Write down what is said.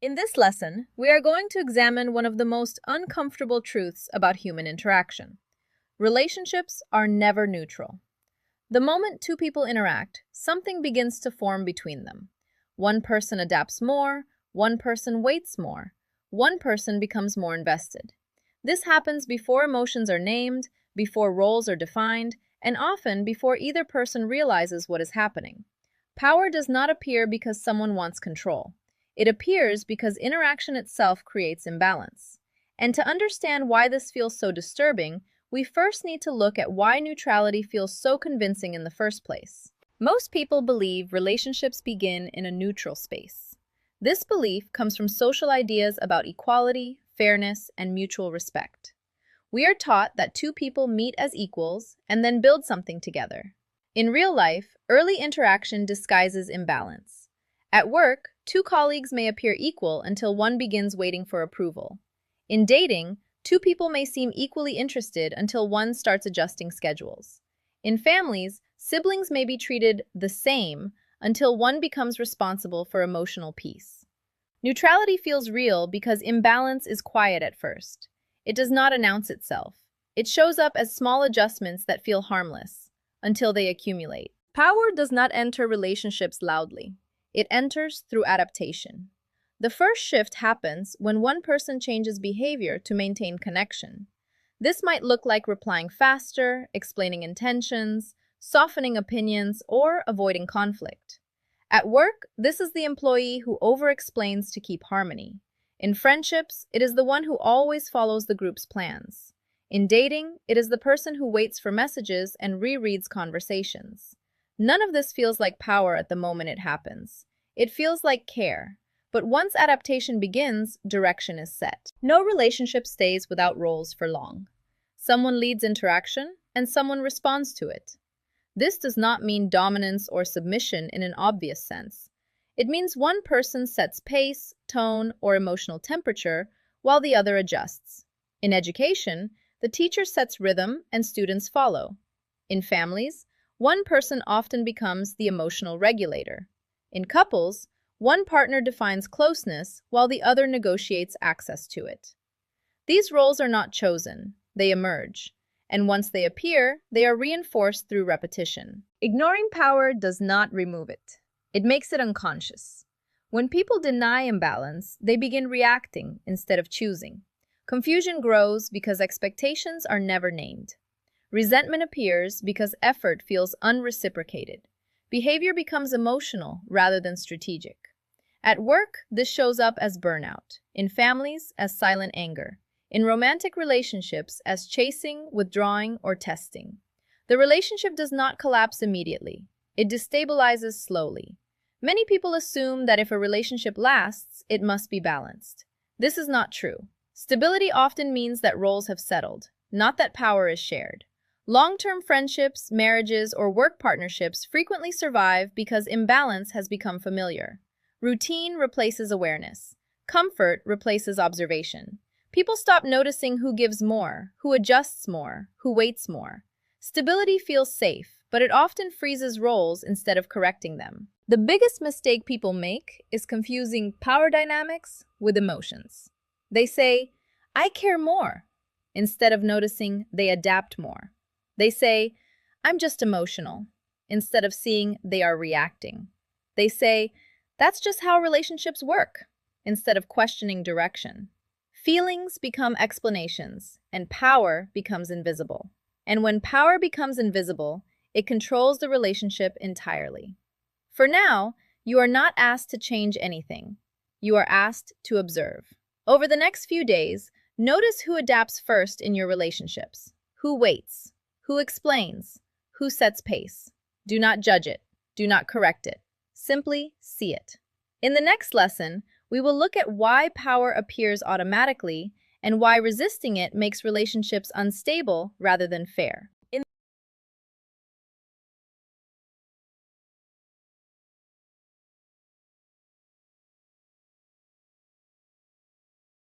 In this lesson, we are going to examine one of the most uncomfortable truths about human interaction. Relationships are never neutral. The moment two people interact, something begins to form between them. One person adapts more, one person waits more, one person becomes more invested. This happens before emotions are named, before roles are defined, and often before either person realizes what is happening. Power does not appear because someone wants control. It appears because interaction itself creates imbalance. And to understand why this feels so disturbing, we first need to look at why neutrality feels so convincing in the first place. Most people believe relationships begin in a neutral space. This belief comes from social ideas about equality, fairness, and mutual respect. We are taught that two people meet as equals and then build something together. In real life, early interaction disguises imbalance. At work, two colleagues may appear equal until one begins waiting for approval. In dating, two people may seem equally interested until one starts adjusting schedules. In families, siblings may be treated the same until one becomes responsible for emotional peace. Neutrality feels real because imbalance is quiet at first. It does not announce itself. It shows up as small adjustments that feel harmless until they accumulate. Power does not enter relationships loudly. It enters through adaptation. The first shift happens when one person changes behavior to maintain connection. This might look like replying faster, explaining intentions, softening opinions, or avoiding conflict. At work, this is the employee who over-explains to keep harmony. In friendships, it is the one who always follows the group's plans. In dating, it is the person who waits for messages and rereads conversations. None of this feels like power at the moment it happens. It feels like care. But once adaptation begins, direction is set. No relationship stays without roles for long. Someone leads interaction, and someone responds to it. This does not mean dominance or submission in an obvious sense. It means one person sets pace, tone, or emotional temperature, while the other adjusts. In education, the teacher sets rhythm and students follow. In families, one person often becomes the emotional regulator. In couples, one partner defines closeness while the other negotiates access to it. These roles are not chosen, they emerge, and once they appear, they are reinforced through repetition. Ignoring power does not remove it. It makes it unconscious. When people deny imbalance, they begin reacting instead of choosing. Confusion grows because expectations are never named. Resentment appears because effort feels unreciprocated. Behavior becomes emotional rather than strategic. At work, this shows up as burnout. In families, as silent anger. In romantic relationships, as chasing, withdrawing, or testing. The relationship does not collapse immediately. It destabilizes slowly. Many people assume that if a relationship lasts, it must be balanced. This is not true. Stability often means that roles have settled, not that power is shared. Long-term friendships, marriages, or work partnerships frequently survive because imbalance has become familiar. Routine replaces awareness. Comfort replaces observation. People stop noticing who gives more, who adjusts more, who waits more. Stability feels safe, but it often freezes roles instead of correcting them. The biggest mistake people make is confusing power dynamics with emotions. They say, "I care more," instead of noticing they adapt more. They say, "I'm just emotional," instead of seeing they are reacting. They say, "That's just how relationships work," instead of questioning direction. Feelings become explanations, and power becomes invisible. And when power becomes invisible, it controls the relationship entirely. For now, you are not asked to change anything. You are asked to observe. Over the next few days, notice who adapts first in your relationships. Who waits? Who explains? Who sets pace? Do not judge it. Do not correct it. Simply see it. In the next lesson, we will look at why power appears automatically and why resisting it makes relationships unstable rather than fair.